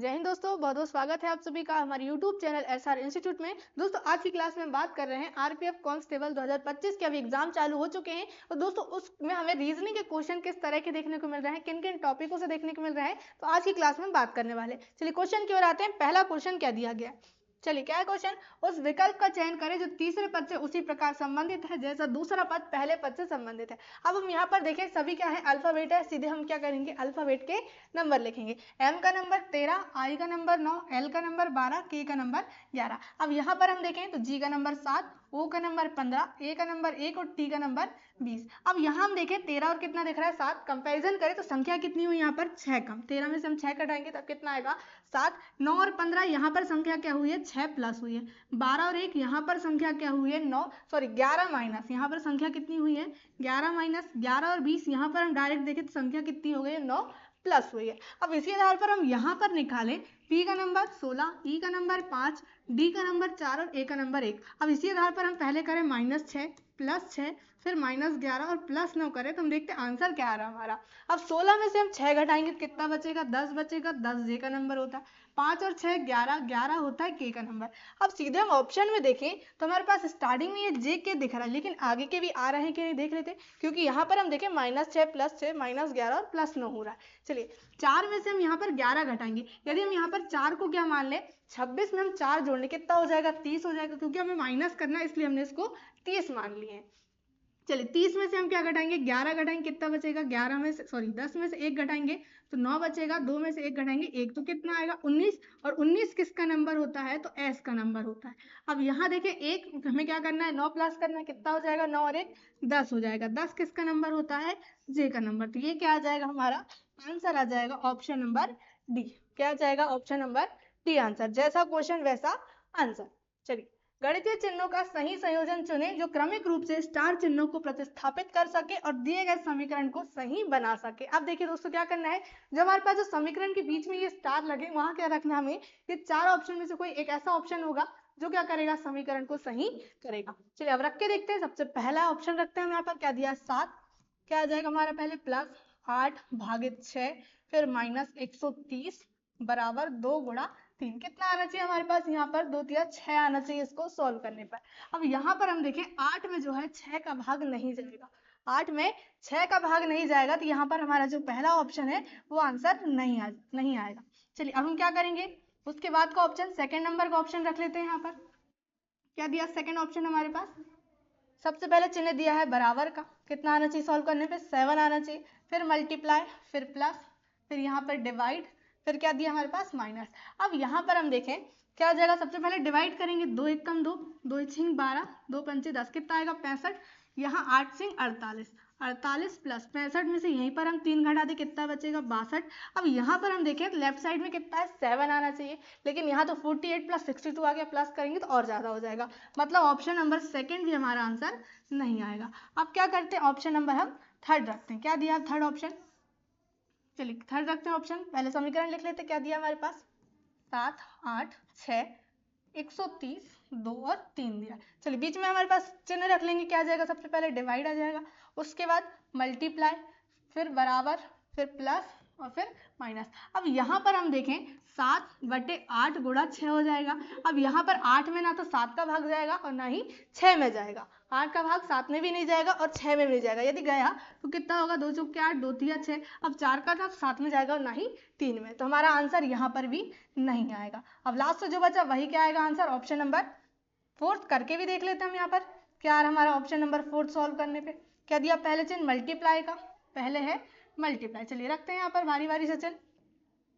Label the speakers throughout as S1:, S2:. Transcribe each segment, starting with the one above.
S1: जय हिंद दोस्तों, बहुत बहुत स्वागत है आप सभी का हमारे YouTube चैनल SR इंस्टीट्यूट में। दोस्तों आज की क्लास में बात कर रहे हैं आरपीएफ कांस्टेबल 2025 के अभी एग्जाम चालू हो चुके हैं। और दोस्तों उसमें हमें रीजनिंग के क्वेश्चन किस तरह के देखने को मिल रहे हैं, किन किन टॉपिकों से देखने को मिल रहा है, तो आज की क्लास में बात करने वाले। चलिए क्वेश्चन की ओर आते हैं। पहला क्वेश्चन क्या दिया गया है, चलिए क्या है क्वेश्चन। उस विकल्प का चयन करें जो तीसरे पद से उसी प्रकार संबंधित है जैसा दूसरा पद पहले पद से संबंधित है। अब हम यहाँ पर देखें सभी क्या है, अल्फाबेट है। सीधे हम क्या करेंगे, अल्फाबेट के नंबर लिखेंगे। एम का नंबर 13, आई का नंबर 9, एल का नंबर 12, के का नंबर 11। अब यहाँ पर हम देखें तो जी का नंबर 7, ओ का नंबर 15, ए का नंबर 1 और टी का नंबर 20। अब यहाँ हम देखें 13 और कितना दिख रहा है 7, कंपैरिजन करें तो संख्या कितनी हुई यहाँ पर 6 कम। 13 में से हम 6 कटाएंगे तब कितना आएगा 7। 9 और 15 यहाँ पर संख्या क्या हुई है 6 प्लस हुई है। 12 और 1 यहाँ पर संख्या क्या हुई है 9, सॉरी 11 माइनस, यहाँ पर संख्या कितनी हुई है 11 माइनस 11 और 20। यहाँ पर हम डायरेक्ट देखें तो संख्या कितनी हो गई है 9 प्लस हुई है। अब इसी आधार पर हम यहाँ पर निकालें पी का नंबर 16, ई का नंबर 5, डी का नंबर 4 और ए का नंबर 1। अब इसी आधार पर हम पहले करें -6 प्लस 6 फिर -11 और प्लस 9 करें तो हम देखते हैं आंसर क्या आ रहा है हमारा। अब 16 में से हम 6 घटाएंगे तो कितना बचेगा 10 बचेगा। 10 जे का नंबर होता है। 5 और 6 11, 11 होता है के का नंबर। अब सीधे हम ऑप्शन में देखें तो हमारे पास स्टार्टिंग में ये जे के दिख रहा है, लेकिन आगे के भी आ रहे हैं कि नहीं देख लेते, क्योंकि यहाँ पर हम देखें -6 प्लस 6 -11 और प्लस 9 हो रहा है। चलिए 4 में से हम यहाँ पर 11 घटाएंगे। यदि हम यहाँ पर 4 को क्या मान लें 26 में हम 4 जोड़ने कितना हो जाएगा 30 हो जाएगा, क्योंकि हमें माइनस करना है इसलिए हमने इसको 30 मान लिए हैं। चलिए 30 में से हम क्या घटाएंगे 11 घटाएंगे, कितना बचेगा 11 में से सॉरी 10 में से 1 घटाएंगे तो 9 बचेगा। 2 में से 1 घटाएंगे 1 तो कितना आएगा 19। और 19 किसका नंबर होता है तो एस का नंबर होता है। अब यहाँ देखें एक हमें क्या करना है 9 प्लस करना है, कितना हो जाएगा 9 और 1 10 हो जाएगा। 10 किसका नंबर होता है जे का नंबर। तो ये क्या आ जाएगा हमारा आंसर आ जाएगा ऑप्शन नंबर डी। क्या आ जाएगा ऑप्शन नंबर डी आंसर। जैसा क्वेश्चन वैसा आंसर। चलिए गणितीय चिन्हों का सही संयोजन चुनें जो क्रमिक रूप से स्टार चिन्हों को प्रतिस्थापित कर सके और दिए गए समीकरण को सही बना सके। अब देखिए दोस्तों क्या करना है, जब हमारे पास जो समीकरण के बीच में ये स्टार लगे वहां क्या रखना है हमें, ये 4 ऑप्शन में से कोई एक ऐसा ऑप्शन होगा जो क्या करेगा समीकरण को सही करेगा। चलिए अब रख के देखते हैं। सबसे पहला ऑप्शन रखते हैं हम यहाँ पर, क्या दिया 7, क्या आ जाएगा हमारा पहले +8 भागित 6 फिर -130 बराबर 2 गुणा 3। कितना आना चाहिए हमारे पास यहाँ पर 2 3 6 आना चाहिए इसको सॉल्व करने पर। अब यहाँ पर हम देखें 8 में जो है 6 का भाग नहीं जाएगा। 8 में 6 का भाग नहीं जाएगा तो यहाँ पर हमारा जो पहला ऑप्शन है वो आंसर नहीं आएगा। चलिए अब हम क्या करेंगे, उसके बाद का ऑप्शन सेकेंड नंबर का ऑप्शन रख लेते हैं। यहाँ पर क्या दिया सेकेंड ऑप्शन हमारे पास, सबसे पहले चिन्ह दिया है बराबर का, कितना आना चाहिए सॉल्व करने पे 7 आना चाहिए। फिर मल्टीप्लाई, फिर प्लस, फिर यहाँ पर डिवाइड, फिर क्या दिया हमारे पास माइनस। अब यहाँ पर हम देखें क्या हो जाएगा, सबसे पहले डिवाइड करेंगे 2 1 2, 2 1 12, 2 5 10, कितना आएगा 65। यहाँ 8 सिंह 48, 48 प्लस 65 में से यहीं पर हम 3 घटा दे कितना बचेगा 62। अब यहाँ पर हम देखें लेफ्ट साइड में कितना है 7 आना चाहिए, लेकिन यहाँ तो 48 प्लस 62 आ गया, प्लस करेंगे तो और ज़्यादा हो जाएगा। मतलब ऑप्शन नंबर सेकेंड भी हमारा आंसर नहीं आएगा। अब क्या करते हैं ऑप्शन नंबर हम थर्ड रखते हैं। क्या दिया थर्ड ऑप्शन, चलिए थर्ड रखते हैं ऑप्शन। पहले समीकरण लिख लेते हैं, क्या दिया हमारे पास 7 8 6 130 2 और 3 दिया। चलिए बीच में हमारे पास चिन्ह रख लेंगे, क्या आ जाएगा सबसे पहले डिवाइड आ जाएगा, उसके बाद मल्टीप्लाई, फिर बराबर, फिर प्लस और फिर माइनस। अब यहाँ पर हम देखें 7/8 गुणा 6 हो जाएगा। अब यहाँ पर 8 में ना तो 7 का भाग जाएगा और ना ही 6 में जाएगा। 8 का भाग 7 में भी नहीं जाएगा और 6 में भी नहीं जाएगा। यदि गया तो कितना होगा 2 चौक 8, 2 3 6। अब 4 का था 7 में जाएगा और ना ही 3 में, तो हमारा आंसर यहाँ पर भी नहीं आएगा। अब लास्ट जो बचा वही क्या आएगा आंसर ऑप्शन नंबर फोर्थ। करके भी देख लेते हैं हम यहाँ पर क्या आ रहा हमारा ऑप्शन नंबर फोर्थ सॉल्व करने पे। क्या दिया पहले चिन्ह मल्टीप्लाई का, पहले है मल्टीप्लाई, चलिए रखते हैं यहाँ पर बारी बारी से चिन्ह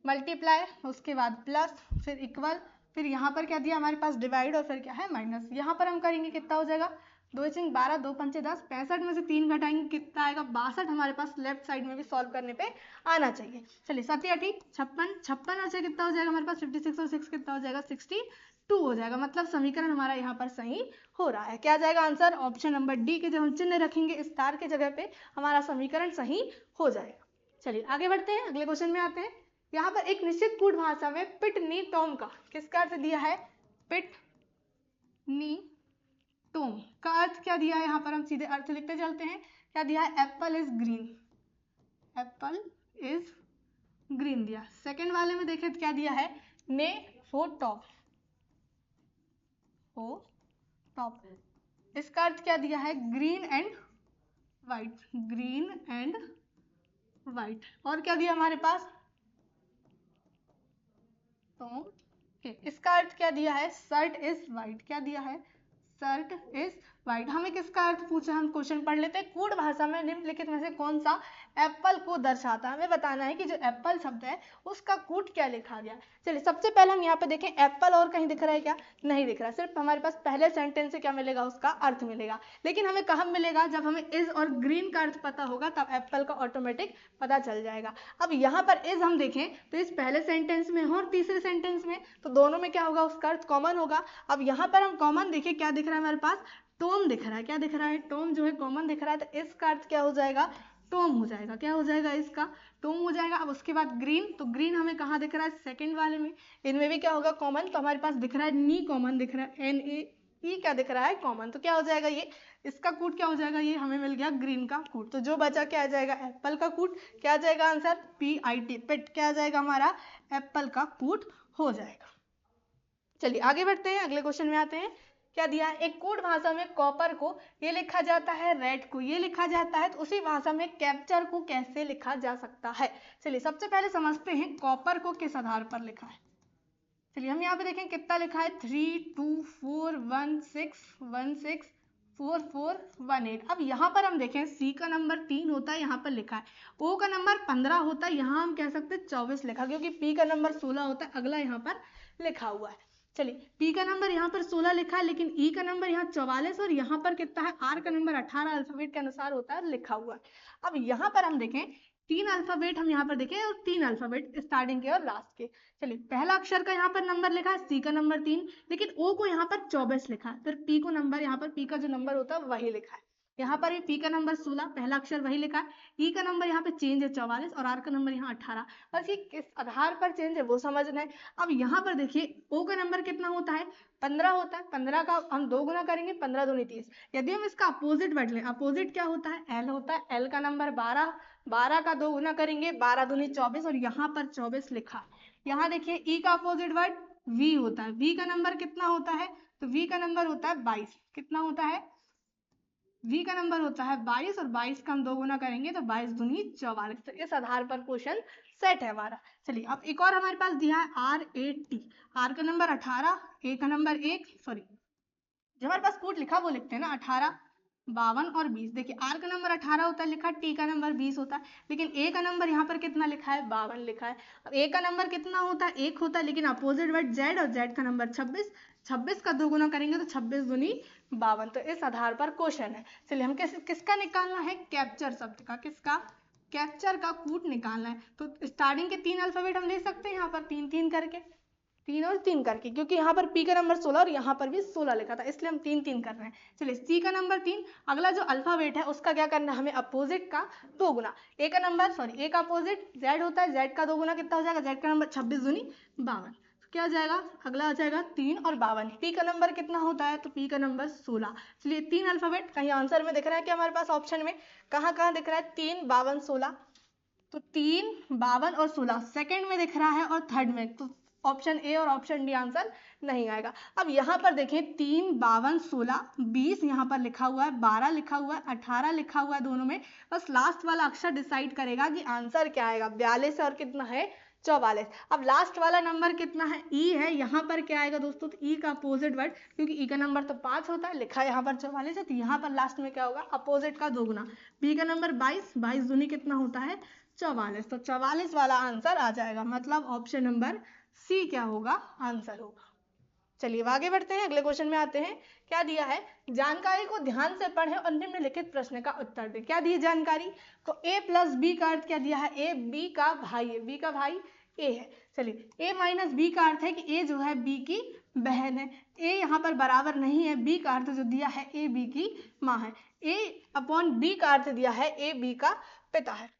S1: मल्टीप्लाई, उसके बाद प्लस, फिर इक्वल, फिर यहाँ पर क्या दिया हमारे पास डिवाइड और फिर क्या है माइनस। यहाँ पर हम करेंगे कितना हो जाएगा 2 सिंह 12, 2 5 10, 65 में से 3 घटाएंगे कितना आएगा 62। हमारे पास लेफ्ट साइड में भी सॉल्व करने पे आना चाहिए। चलिए 7 8 56, 56 से कितना हो जाएगा हमारे पास 56 और 6 कितना हो जाएगा 62 हो जाएगा। मतलब समीकरण हमारा यहाँ पर सही हो रहा है। क्या जाएगा आंसर ऑप्शन नंबर डी के, जब हम चिन्ह रखेंगे स्टार के जगह पे हमारा समीकरण सही हो जाएगा। चलिए आगे बढ़ते हैं, अगले क्वेश्चन में आते हैं। यहाँ पर एक निश्चित कूट भाषा में पिट नी टॉम का किसका अर्थ दिया है, पिट नी टॉम का अर्थ क्या दिया है, यहाँ पर हम सीधे अर्थ लिखते चलते हैं। क्या दिया है Apple is green, Apple is green दिया। सेकंड वाले में देखें तो क्या दिया है, ने हो टॉप, हो टॉप। इसका अर्थ क्या दिया है, green and white, green and white. और क्या दिया हमारे पास, तो इसका अर्थ क्या दिया है, शर्ट इज वाइट। क्या दिया है, शर्ट इज वाइट। हमें किसका अर्थ पूछा, हम क्वेश्चन पढ़ लेते हैं। कूट भाषा में निम्नलिखित में से कौन सा एप्पल को दर्शाता है। हमें बताना है कि जो एप्पल शब्द है उसका कूट क्या लिखा गया। चलिए सबसे पहले हम यहाँ पे देखें एप्पल, और कहीं दिख रहा है क्या, नहीं दिख रहा, सिर्फ हमारे पास पहले सेंटेंस से क्या मिलेगा, उसका अर्थ मिलेगा। लेकिन हमें कहाँ मिलेगा, जब हमें इज और ग्रीन का अर्थ पता होगा तब एप्पल का ऑटोमेटिक पता चल जाएगा। अब यहाँ पर इज हम देखें तो इस पहले सेंटेंस में और तीसरे सेंटेंस में, तो दोनों में क्या होगा, उसका अर्थ कॉमन होगा। अब यहाँ पर हम कॉमन देखें, क्या दिख रहा है हमारे पास, टॉम दिख रहा है। क्या दिख रहा है, टॉम जो है कॉमन दिख रहा है, तो इसका अर्थ क्या हो जाएगा, टॉम हो जाएगा। क्या हो जाएगा, इसका टॉम हो जाएगा। अब उसके बाद ग्रीन, तो ग्रीन हमें कहाँ दिख रहा है, सेकंड वाले में, इनमें भी क्या होगा कॉमन, तो हमारे पास दिख रहा है नी कॉमन दिख रहा है, NAE क्या दिख रहा है, कॉमन। तो क्या हो जाएगा, ये इसका कूट क्या हो जाएगा, ये हमें मिल गया ग्रीन का कूट। तो जो बचा क्या आ जाएगा, एप्पल का कूट। क्या आ जाएगा आंसर, PIT, पिट। क्या आ जाएगा हमारा, एप्पल का कूट हो जाएगा। चलिए आगे बढ़ते हैं, अगले क्वेश्चन में आते हैं। क्या दिया है, एक कोड भाषा में कॉपर को ये लिखा जाता है, रेड को ये लिखा जाता है, तो उसी भाषा में कैप्चर को कैसे लिखा जा सकता है। चलिए सबसे पहले समझते हैं कॉपर को किस आधार पर लिखा है। चलिए हम यहाँ पे देखें कितना लिखा है, 3 2 4 1 6 1 6 4 4 1 8। अब यहाँ पर हम देखें C का नंबर 3 होता है, यहाँ पर लिखा है। O का नंबर 15 होता है, यहाँ हम कह सकते हैं 24 लिखा, क्योंकि P का नंबर 16 होता है, अगला यहाँ पर लिखा हुआ है। चलिए P का नंबर यहाँ पर 16 लिखा है, लेकिन E का नंबर यहाँ 44 और यहाँ पर कितना है, R का नंबर 18 अल्फाबेट के अनुसार होता है, लिखा हुआ है। अब यहाँ पर हम देखें 3 अल्फाबेट हम यहाँ पर देखें, और 3 अल्फाबेट स्टार्टिंग के और लास्ट के। चलिए पहला अक्षर का यहाँ पर नंबर लिखा है, C का नंबर 3, लेकिन O को यहाँ पर 24 लिखा है, फिर P को नंबर, यहाँ पर P का जो नंबर होता है वही लिखा है। यहाँ पर भी P का नंबर 16, पहला अक्षर वही लिखा है। E का नंबर यहाँ पे चेंज है 44, और R का नंबर यहाँ 18। बस ये किस आधार पर चेंज है वो समझना है। अब यहाँ पर देखिए O का नंबर कितना होता है, 15 होता है। 15 का हम 2 गुना करेंगे, 15 दूनी 30। यदि हम इसका अपोजिट बढ़ लें, अपोजिट क्या होता है, L होता है। L का नंबर 12, 12 का 2 गुना करेंगे, 12 दूनी 24, और यहाँ पर 24 लिखा। यहाँ देखिए E का अपोजिट वर्ड V होता है। V का नंबर कितना होता है, तो V का नंबर होता है 22। कितना होता है, V का नंबर होता है 22, और 22 का हम 2 गुना करेंगे तो 22 दूनी 44। तो इस आधार पर क्वेश्चन सेट है हमारा। चलिए अब एक और हमारे पास दिया है R8T। R का नंबर 18, A का नंबर 1, सॉरी जो हमारे पास कोड लिखा वो लिखते हैं ना, 18 52 और 20। देखिए R का नंबर 18 होता है लिखा, T का नंबर 20 होता है, लेकिन A का नंबर यहाँ पर कितना लिखा है, 52 लिखा है। अब A का नंबर कितना होता है, 1 होता है, लेकिन अपोजिट वर्ड Z, और Z का नंबर 26, 26 का 2 गुना करेंगे तो 26 दूनी 52। तो इस आधार पर क्वेश्चन है। चलिए हम किसका निकालना है, कैप्चर शब्द का, किसका, कैप्चर का कूट निकालना है। तो स्टार्टिंग के 3 अल्फाबेट हम ले सकते हैं यहाँ पर 3 3 करके, 3 और 3 करके, क्योंकि यहाँ पर P का नंबर 16 और यहाँ पर भी 16 लिखा था, इसलिए हम 3 3 कर रहे हैं। चलिए C का नंबर 3, अगला जो अल्फाबेट है उसका क्या करना है, हमें अपोजिट का 2 गुना। A का नंबर, सॉरी A का अपोजिट Z होता है, Z का 2 गुना कितना हो जाएगा, Z का नंबर 26 दूनी 52। क्या आ जाएगा, अगला आ जाएगा 3 और 52। P का नंबर कितना होता है, तो P का नंबर 16। चलिए 3 अल्फाबेट कहीं आंसर में दिख रहा है क्या हमारे पास, ऑप्शन में कहाँ कहाँ दिख रहा है, 3 52 16, तो 3 52 और 16 सेकंड में दिख रहा है, और थर्ड में, तो ऑप्शन ए और ऑप्शन डी आंसर नहीं आएगा। अब यहाँ पर देखें 3 52 16 20 यहाँ पर लिखा हुआ है, 12 लिखा हुआ है, 18 लिखा हुआ है, दोनों में बस लास्ट वाला अक्षर डिसाइड करेगा कि आंसर क्या आएगा। 42 और कितना है, 44। अब लास्ट वाला नंबर कितना है, ई है, यहाँ पर क्या आएगा दोस्तों, तो ई का अपोजिट वर्ड, क्योंकि ई का नंबर तो 5 होता है, लिखा है यहाँ पर 44 है, तो यहाँ पर लास्ट में क्या होगा, अपोजिट का 2 गुना। बी का नंबर 22, 22 दूनी कितना होता है, 44। तो 44 वाला आंसर आ जाएगा, मतलब ऑप्शन नंबर सी क्या होगा, आंसर होगा। चलिए आगे बढ़ते हैं, अगले क्वेश्चन में आते हैं। क्या दिया है, जानकारी को ध्यान से पढ़ें और निम्नलिखित प्रश्न का उत्तर दें। क्या दी जानकारी, तो A प्लस बी का अर्थ क्या दिया है, A B का भाई है, B का भाई A है। चलिए A माइनस बी का अर्थ है कि A जो है B की बहन है। A यहाँ पर बराबर नहीं है, B का अर्थ जो दिया है A B की माँ है। A अपॉन B का अर्थ दिया है A B का पिता है।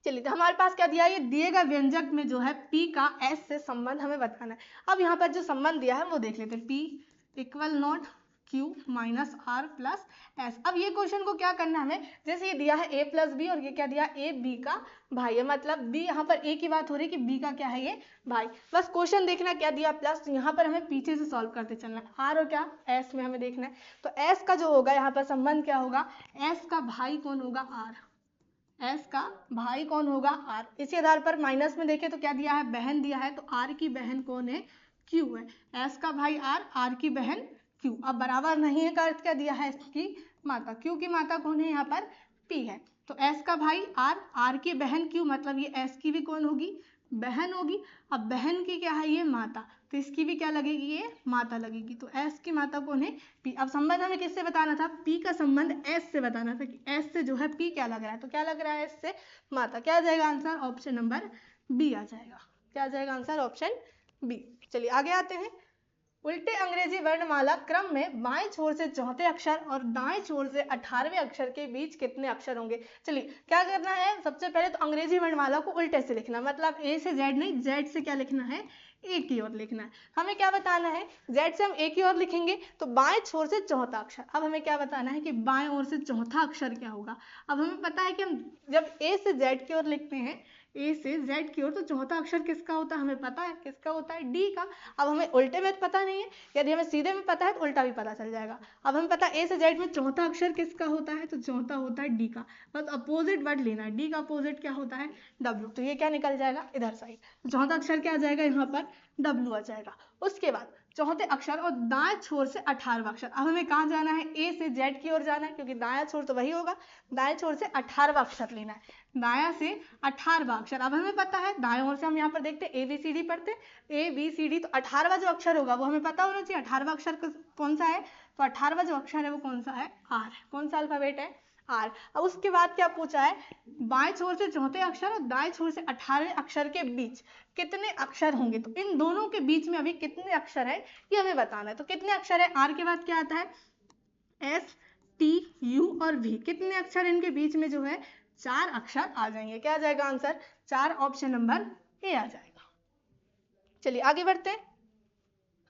S1: चलिए तो हमारे पास क्या दिया है, ये दिए गए व्यंजक में जो है P का S से संबंध हमें बताना है। अब यहाँ पर जो संबंध दिया है वो देख लेते हैं, P equal not Q minus R plus S। अब ये क्वेश्चन को क्या करना है हमें, जैसे ये दिया है A प्लस बी और ये क्या दिया A B का भाई है, मतलब B यहाँ पर A की बात हो रही है कि B का क्या है ये भाई। बस क्वेश्चन देखना क्या दिया प्लस, तो यहाँ पर हमें पीछे से सॉल्व करते चलना है। R और क्या S में हमें देखना है, तो S का जो होगा यहाँ पर संबंध क्या होगा, S का भाई कौन होगा R, S का भाई कौन होगा R। इसी आधार पर माइनस में देखें तो क्या दिया है, बहन दिया है, तो R की बहन कौन है, Q है। S का भाई R, R की बहन Q। अब बराबर नहीं है का अर्थ क्या दिया है, इसकी माता। Q की माता कौन है यहाँ पर, P है। तो S का भाई R, R की बहन Q, मतलब ये S की भी कौन होगी, बहन होगी। अब बहन की क्या है ये माता, तो इसकी भी क्या लगेगी, ये माता लगेगी। तो S की माता कौन है, P। अब संबंध हमें किससे बताना था, P का संबंध S से बताना था कि S से जो है P क्या लग रहा है, तो क्या लग रहा है S से माता। क्या आ जाएगा आंसर, ऑप्शन नंबर B आ जाएगा। क्या आ जाएगा आंसर, ऑप्शन B। चलिए आगे आते हैं। उल्टे अंग्रेजी वर्णमाला क्रम में बाएं छोर से चौथे अक्षर और दाएं छोर से 18वें अक्षर के बीच कितने अक्षर होंगे। चलिए क्या करना है, सबसे पहले तो अंग्रेजी वर्णमाला को उल्टे से लिखना, मतलब A से Z नहीं, Z से क्या लिखना है, A की ओर लिखना है। हमें क्या बताना है, Z से हम A की ओर लिखेंगे तो बाएं छोर से चौथा अक्षर। अब हमें क्या बताना है कि बाएं ओर से चौथा अक्षर क्या होगा। अब हमें पता है कि हम जब A से Z की ओर लिखते हैं, A से Z की ओर, तो चौथा अक्षर किसका होता है, हमें पता है किसका होता है, D का। अब हमें उल्टे में पता नहीं है, यदि हमें सीधे में पता है तो उल्टा भी पता चल जाएगा। अब हमें पता है A से Z में चौथा अक्षर किसका होता है, तो चौथा होता है D का। बस अपोजिट वर्ड लेना है, D का अपोजिट क्या होता है, W। तो ये क्या निकल जाएगा इधर साइड, चौथा अक्षर क्या आ जाएगा यहाँ पर, W आ जाएगा। उसके बाद चौथे अक्षर और दाएं छोर से 18वां अक्षर। अब हमें कहाँ जाना है, A से Z की ओर जाना है, क्योंकि दायां छोर तो वही होगा, दाएं छोर से 18वां अक्षर लेना है, दायां से 18वां अक्षर। अब हमें पता है दाएं ओर से हम यहाँ पर देखते हैं ABCD पढ़ते, ABCD, तो 18वां जो अक्षर होगा वो हमें पता होना चाहिए। 18वां अक्षर कौन सा है, तो 18वां जो अक्षर है वो कौन सा है, R। कौन सा अल्फाबेट है, R। अब उसके बाद क्या पूछा है, बाएं छोर से चौथे अक्षर और दाएं छोर से 18वें अक्षर के बीच कितने अक्षर होंगे। तो इन दोनों के बीच में अभी कितने अक्षर है ये हमें बताना है। तो कितने अक्षर है, R के बाद क्या आता है, S, T, U और V। कितने अक्षर इनके बीच में जो है, 4 अक्षर आ जाएंगे। क्या आ जाएगा आंसर, 4, ऑप्शन नंबर A आ जाएगा। चलिए आगे बढ़ते हैं।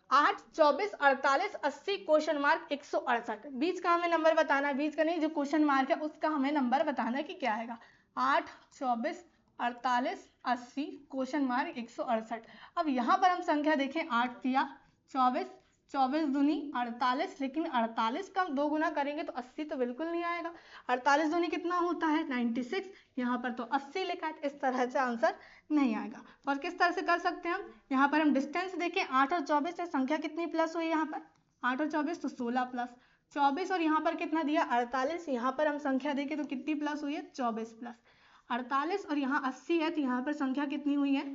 S1: 8, 24, 48, 80 क्वेश्चन मार्क 168। बीच का हमें नंबर बताना है, बीच का नहीं, जो क्वेश्चन मार्क है उसका हमें नंबर बताना है कि क्या आएगा। 8, 24, 48, 80 क्वेश्चन मार्क 168। अब यहाँ पर हम संख्या देखें, 8 दिया, 24, 24 दूनी 48, लेकिन 48 का 2 गुना करेंगे तो 80 तो बिल्कुल नहीं आएगा। 48 दूनी कितना होता है, 96, यहाँ पर तो 80 लिखा है, इस तरह से आंसर नहीं आएगा। और किस तरह से कर सकते हैं हम, यहाँ पर हम डिस्टेंस देखें, 8 और 24 से संख्या कितनी प्लस हुई, यहाँ पर 8 और 24 तो 16 प्लस 24, और यहाँ पर कितना दिया 48, यहाँ पर हम संख्या देखें तो कितनी प्लस हुई है, 24 प्लस 48, और यहाँ 80 है, तो यहाँ पर संख्या कितनी हुई है,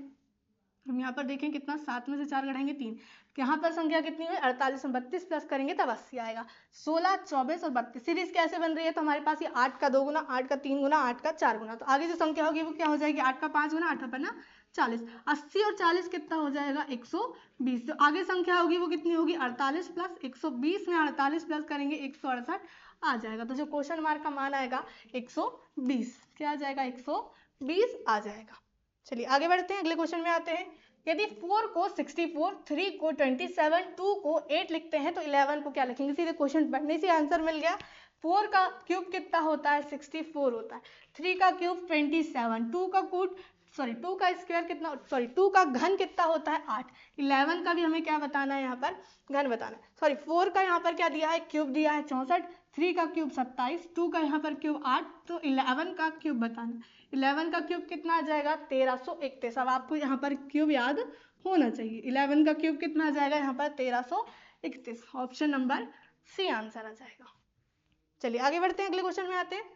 S1: हम यहाँ पर देखें कितना, 7 में से 4 घटाएंगे 3, यहाँ पर संख्या कितनी हुई 48 में 32 प्लस करेंगे तब 80 आएगा। 16, 24 और 32 सीरीज कैसे बन रही है, तो हमारे पास ये 8 का 2 गुना, 8 का 3 गुना, 8 का 4 गुना, तो आगे जो संख्या होगी वो क्या हो जाएगी, 8 का 5 गुना, 8 पर 40, 80 और 40 कितना हो जाएगा 120। तो आगे संख्या होगी वो कितनी होगी, 48 प्लस 120 में 48 प्लस करेंगे 168 आ जाएगा। तो जो क्वेश्चन मार्क का मान आएगा 120, क्या आ जाएगा 120 आ जाएगा। चलिए आगे बढ़ते हैं, अगले क्वेश्चन में आते हैं। यदि 4 को 64, 3 को 27, 2 को 8 लिखते हैं तो 11 को क्या लिखेंगे। सीधे क्वेश्चन पढ़ने से आंसर मिल गया। 4 का क्यूब कितना होता है 64 होता है, 3 का क्यूब 27, 2 का स्क्वायर कितना, 2 का घन कितना होता है 8। 11 का भी हमें क्या बताना है यहाँ पर, घन बताना है। 4 का यहाँ पर क्या दिया है, क्यूब दिया है 64, 3 का क्यूब 27, 2 का यहाँ पर क्यूब 8, तो 11 का क्यूब बताना। 11 का क्यूब कितना आ जाएगा 1331। अब आपको यहाँ पर क्यूब याद होना चाहिए। 11 का क्यूब कितना आ जाएगा यहाँ पर 1331, ऑप्शन नंबर सी आंसर आ जाएगा। चलिए आगे बढ़ते हैं, अगले क्वेश्चन में आते हैं।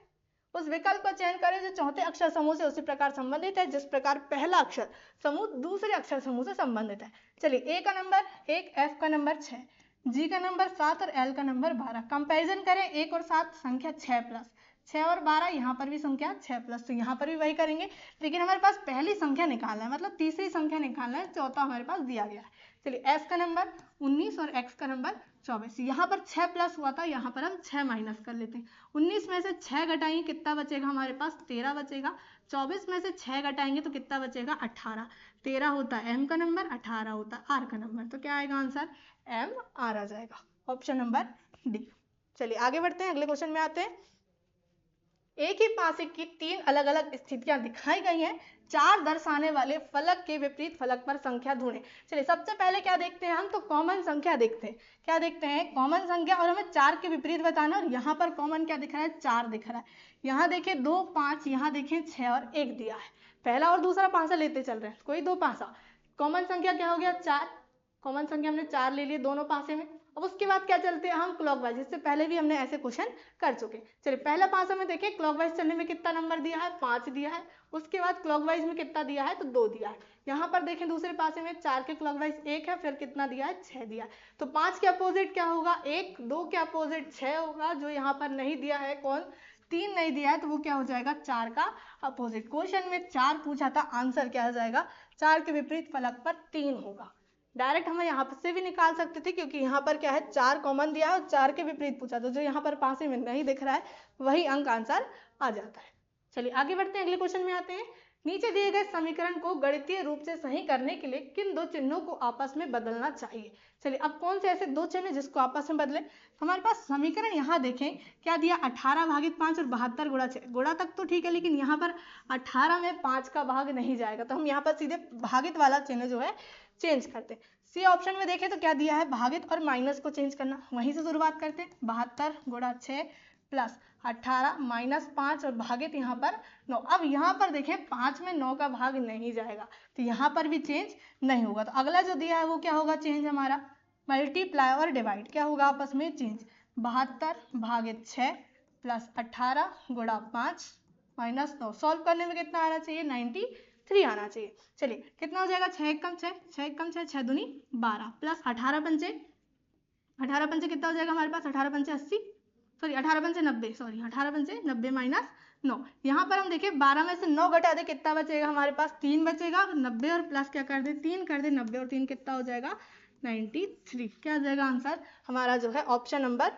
S1: उस विकल्प का चयन करें जो चौथे अक्षर समूह से उसी प्रकार संबंधित है जिस प्रकार पहला अक्षर समूह दूसरे अक्षर समूह से संबंधित है। चलिए ए का नंबर 1, एफ का नंबर 6, जी का नंबर 7 और एल का नंबर 12। कंपैरिजन करें 1 और 7 संख्या 6 प्लस 6 और 12, यहाँ पर भी संख्या 6 प्लस, तो यहाँ पर भी वही करेंगे, लेकिन हमारे पास पहली संख्या निकालना है, मतलब तीसरी संख्या निकालना है, चौथा हमारे पास दिया गया है। चलिए एस का नंबर 19 और एक्स का नंबर 24। यहाँ पर 6 प्लस हुआ था, यहाँ पर हम 6 माइनस कर लेते हैं। 19 में से 6 घटाएंगे कितना बचेगा हमारे पास 13 बचेगा। 24 में से 6 घटाएंगे तो कितना बचेगा 18। 13 होता है एम का नंबर, 18 होता है आर का नंबर, तो क्या आएगा आंसर एम आर आ जाएगा, ऑप्शन नंबर डी। चलिए आगे बढ़ते हैं, अगले क्वेश्चन में आते हैं। एक ही पासे की 3 अलग अलग स्थितियां दिखाई गई हैं, 4 दर्शाने वाले फलक के विपरीत फलक पर संख्या ढूंढें। चलिए सबसे पहले क्या देखते हैं हम, तो कॉमन संख्या देखते हैं। क्या देखते हैं, कॉमन संख्या, और हमें 4 के विपरीत बताना। और यहाँ पर कॉमन क्या दिख रहा है, 4 दिख रहा है। यहाँ देखें 2, 5, यहाँ देखें 6 और 1 दिया है। पहला और दूसरा पासा लेते चल रहे हैं, कोई 2 पासा। कॉमन संख्या क्या हो गया, 4। कॉमन संख्या हमने 4 ले लिए दोनों पासे में। अब उसके बाद क्या चलते हैं हम, क्लॉकवाइज। इससे पहले भी हमने ऐसे क्वेश्चन कर चुके। चलिए पहला पासा में देखें, क्लॉकवाइज चलने में कितना नंबर दिया है, 5 दिया है। उसके बाद क्लॉकवाइज में कितना दिया है, तो 2 दिया है। यहाँ पर देखें दूसरे पासे में 4 के क्लॉकवाइज 1 है, फिर कितना दिया है, 6 दिया है। तो 5 के अपोजिट क्या होगा, 1, 2 के अपोजिट 6 होगा। जो यहाँ पर नहीं दिया है, कौन, 3 नहीं दिया है, तो वो क्या हो जाएगा, 4 का अपोजिट। क्वेश्चन में 4 पूछा था, आंसर क्या हो जाएगा, 4 के विपरीत फलक पर 3 होगा। डायरेक्ट हम यहाँ से भी निकाल सकते थे, क्योंकि यहाँ पर क्या है, 4 कॉमन दिया है और 4 के विपरीत पूछा, तो जो यहाँ पर पासे में नहीं दिख रहा है वही अंक आंसर आ जाता है। चलिए आगे बढ़ते हैं, अगले क्वेश्चन में आते हैं। नीचे दिए गए समीकरण को गणितीय रूप से सही करने के लिए किन 2 चिन्हों को आपस में बदलना चाहिए। चलिए अब कौन से ऐसे 2 चिन्ह जिसको आपस में बदले। हमारे पास समीकरण यहाँ देखें क्या दिया, 18 भागित 5 और 72 गुणा 6। गुणा तक तो ठीक है, लेकिन यहाँ पर 18 में 5 का भाग नहीं जाएगा, तो हम यहाँ पर सीधे भागित वाला चिन्ह जो है चेंज करते हैं। सी ऑप्शन में देखें तो क्या दिया है, भागित और माइनस को चेंज करना। वहीं से शुरुआत करते हैं, 72 गुणा 6 प्लस 18 माइनस 5 और भागित यहाँ पर 9। अब यहाँ पर देखें 5 में 9 का भाग नहीं जाएगा, तो यहाँ पर भी चेंज नहीं होगा। तो अगला जो दिया है वो क्या होगा, चेंज हमारा मल्टीप्लाई और डिवाइड क्या होगा आपस में चेंज। 72 भागित 6 प्लस 18 गुणा 5 माइनस 9। सॉल्व करने में कितना आना चाहिए, 93 आना चाहिए। चलिए कितना हो जाएगा, 6 कम 6, 6 कम 6, 6 दूनी 12 प्लस 18 पंचे, 18 पंचे कितना हो जाएगा हमारे पास, 18 पंचे 80, सॉरी 18 पंचे 90, सॉरी 18 पंचे 90 माइनस 9। यहाँ पर हम देखें 12 में से 9 घटा दे, कितना बचेगा हमारे पास, 3 बचेगा। 90 और प्लस क्या कर दे, 3 कर दे, 90 और 3 कितना हो जाएगा, 93। क्या आ जाएगा आंसर हमारा जो है ऑप्शन नंबर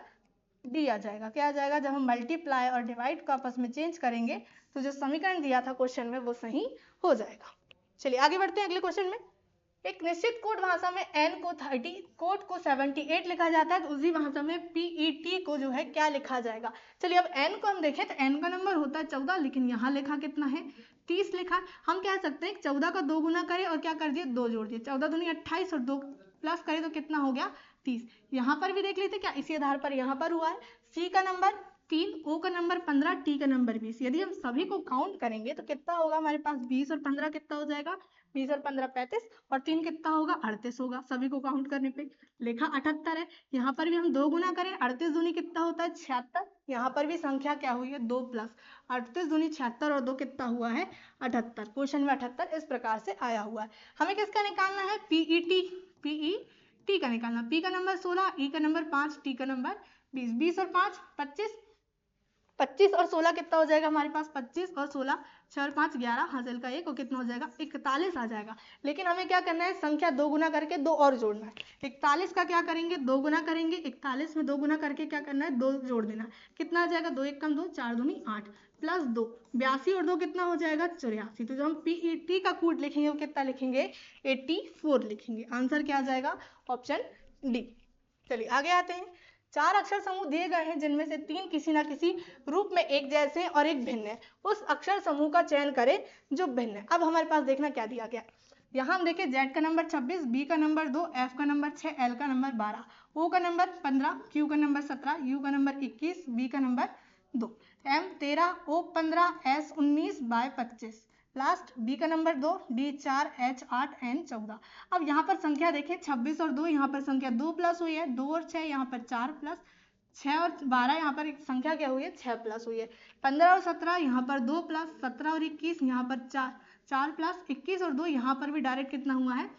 S1: डी आ जाएगा। क्या आ जाएगा, जब हम मल्टीप्लाई और डिवाइड को आपस में चेंज करेंगे तो जो समीकरण दिया था क्वेश्चन में वो सही हो जाएगा। चलिए आगे बढ़ते हैं अगले क्वेश्चन में। एक निश्चित कोड भाषा में n को 30, कोड को 78 लिखा जाता है, तो उसी भाषा में PET को जो है क्या लिखा जाएगा। चलिए अब n को हम देखें तो n का नंबर होता है 14, लेकिन यहाँ लिखा कितना है, 30 लिखा। हम कह सकते हैं 14 का 2 गुना करें और क्या कर दिए, 2 जोड़ दिए, 14 दूनी 28 और 2 प्लस करें तो कितना हो गया, 30। यहाँ पर भी देख लेते क्या, इसी आधार पर यहाँ पर हुआ है। C का नंबर 3, O का नंबर 15, T का नंबर 20। यदि हम सभी को काउंट करेंगे तो कितना होगा हमारे पास, 20 और 15 कितना हो जाएगा, 20 और 15 35 और 3 कितना होगा, 38 होगा। सभी को काउंट करने पे लिखा 78 है। यहाँ पर भी हम 2 गुना करें, 38 दूनी कितना होता है, 76। यहाँ पर भी संख्या क्या हुई है, 2 प्लस 38 दूनी 76 और 2 कितना हुआ है, 78। क्वेश्चन में 78 इस प्रकार से आया हुआ है। हमें किसका निकालना है, PET का निकालना। P का नंबर 16, E का नंबर 5, T का नंबर 20। 20 और 5 25, 25 और 16 कितना हो जाएगा हमारे पास, 25 और 16 6 और 5 11, हासिल का 1 और कितना हो जाएगा, 41 आ जाएगा। लेकिन हमें क्या करना है, संख्या 2 गुना करके 2 और जोड़ना है। 41 का क्या करेंगे, 2 गुना करेंगे, 41 में 2 गुना करके क्या करना है, 2 जोड़ देना। कितना आ जाएगा, 2 1 कम 2, 4 दूनी 8 प्लस 2 82 और 2 कितना हो जाएगा, 84। तो जो हम PET का कोड लिखेंगे वो कितना लिखेंगे, 84 लिखेंगे। आंसर क्या आ जाएगा, ऑप्शन डी। चलिए आगे आते हैं। 4 अक्षर समूह दिए गए हैं जिनमें से 3 किसी ना किसी रूप में एक जैसे और एक भिन्न है। उस अक्षर समूह का चयन करें जो भिन्न है। अब हमारे पास देखना क्या दिया गया, यहाँ हम देखें Z का नंबर 26, B का नंबर 2, F का नंबर 6, L का नंबर 12, O का नंबर 15, Q का नंबर 17, U का नंबर 21, B का number 2, M 13, O 15, S 19, Y 25, last D का नंबर 2, D 4, H 8, N 14। अब यहाँ पर संख्या देखें 26 और 2, यहाँ पर संख्या 2 प्लस हुई है, 2 और 6 यहाँ पर 4 प्लस 6 और 12 यहाँ पर एक संख्या क्या हुई है, 6 प्लस हुई है। 15 और 17 यहाँ पर 2 प्लस, 17 और 21 यहाँ पर 4 प्लस, 21 और 2 यहाँ पर भी डायरेक्ट कितना हुआ है,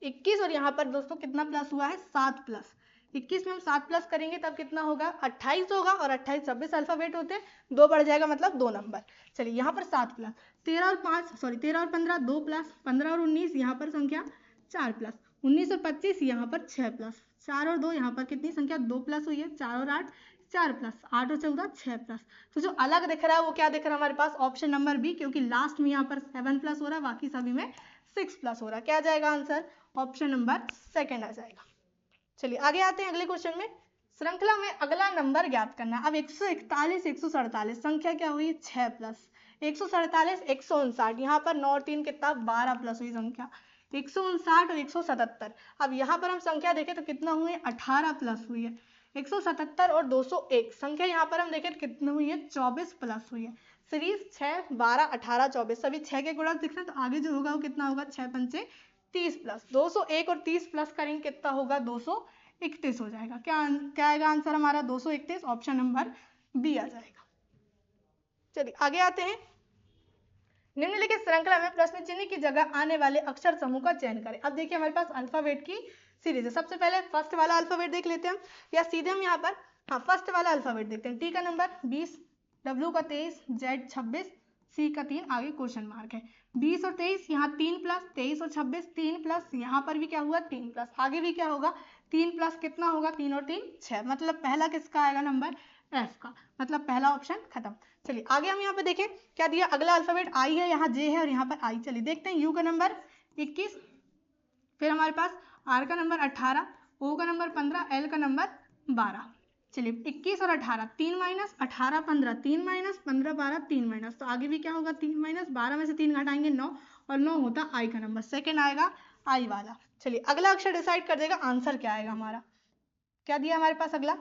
S1: 21 और यहाँ पर दोस्तों कितना प्लस हुआ है, 7 प्लस। 21 में हम 7 प्लस करेंगे तब कितना होगा, 28 होगा। और 28 26 अल्फाबेट होते हैं, 2 बढ़ जाएगा मतलब 2 नंबर। चलिए यहाँ पर 7 प्लस, 13 और 15 2 प्लस, 15 और 19 यहाँ पर संख्या 4 प्लस, 19 और 25 यहाँ पर 6 प्लस, 4 और 2 यहाँ पर कितनी संख्या 2 प्लस हुई है, 4 और 8 4 प्लस, 8 और 14 6 प्लस। तो जो अलग दिख रहा है वो क्या दिख रहा है हमारे पास, ऑप्शन नंबर बी, क्योंकि लास्ट में यहाँ पर 7 प्लस हो रहा है, बाकी सभी में 6 प्लस हो रहा है। क्या आ जाएगा आंसर, ऑप्शन नंबर सेकंड आ जाएगा। चलिए आगे आते हैं अगले क्वेश्चन में। श्रृंखला में अगला नंबर ज्ञात करना। अब 141 147 संख्या क्या हुई 6 प्लस 147 159, यहाँ पर 9 और 3 कितना 12 प्लस हुई संख्या 159 और 177। अब यहाँ पर हम संख्या देखें तो कितना हुई 18 प्लस हुई है 177 और 201 संख्या यहाँ पर हम देखें कितनी हुई है 24 प्लस हुई है। सीरीज 6 12 18 24 सभी 6 के गुणक दिख रहे हैं, तो आगे जो होगा वो कितना होगा 6 पंचे 30 प्लस 201 और 30 प्लस करेंगे कितना होगा 231 हो जाएगा। क्या आएगा आंसर हमारा 231, ऑप्शन नंबर बी आ जाएगा। चलिए आगे आते हैं। निम्नलिखित श्रृंखला में प्रश्न चिन्ह की जगह आने वाले अक्षर समूह का चयन करें। अब देखिए हमारे पास अल्फाबेट की सीरीज है। सबसे पहले फर्स्ट वाला अल्फाबेट देख लेते हैं, या सीधे हम यहाँ पर फर्स्ट वाला अल्फाबेट देखते हैं। टी का नंबर 20, डब्ल्यू का 23, जेड 26, सी का 3, आगे क्वेश्चन मार्क है। 20 और 23 यहाँ 3 प्लस 23 और 26 3 प्लस, यहाँ पर भी क्या हुआ 3 प्लस, आगे भी क्या होगा 3 प्लस कितना होगा 3 और 3 6, मतलब पहला किसका आएगा नंबर एफ का, मतलब पहला ऑप्शन खत्म। चलिए आगे हम यहाँ पे देखें क्या दिया, अगला अल्फाबेट आई है, यहाँ जे है और यहाँ पर आई। चलिए देखते हैं। यू का नंबर 21, फिर हमारे पास आर का नंबर 18, ओ का नंबर 15, एल का नंबर 12। चलिए 21 और 18 3 माइनस 18 15 3 माइनस 15 12 3 माइनस, तो आगे भी क्या होगा 3 माइनस 12 में से 3 घटाएंगे 9 और 9 होता आई का नंबर, सेकेंड आएगा आई वाला। चलिए अगला अक्षर डिसाइड कर देगा आंसर क्या आएगा हमारा। क्या दिया हमारे पास अगला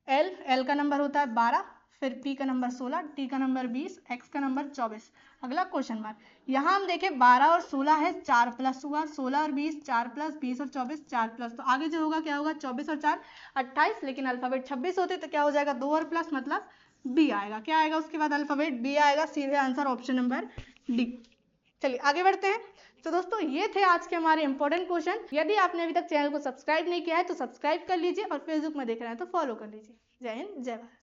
S1: एल, एल का नंबर होता है 12, फिर पी का नंबर 16, टी का नंबर 20, एक्स का नंबर 24, अगला क्वेश्चन मार्क। यहाँ हम देखें 12 और 16 है 4 प्लस हुआ, 16 और 20 4 प्लस, 20 और 24 4 प्लस, तो आगे जो होगा क्या होगा 24 और 4 28, लेकिन अल्फाबेट 26 होते तो क्या हो जाएगा 2 और प्लस मतलब बी आएगा। क्या आएगा उसके बाद अल्फाबेट बी आएगा, सीधे आंसर ऑप्शन नंबर डी। चलिए आगे बढ़ते हैं। तो दोस्तों ये थे आज के हमारे इंपॉर्टेंट क्वेश्चन। यदि आपने अभी तक चैनल को सब्सक्राइब नहीं किया है तो सब्सक्राइब कर लीजिए और फेसबुक में देख रहे हैं तो फॉलो कर लीजिए। जय हिंद जय भारत।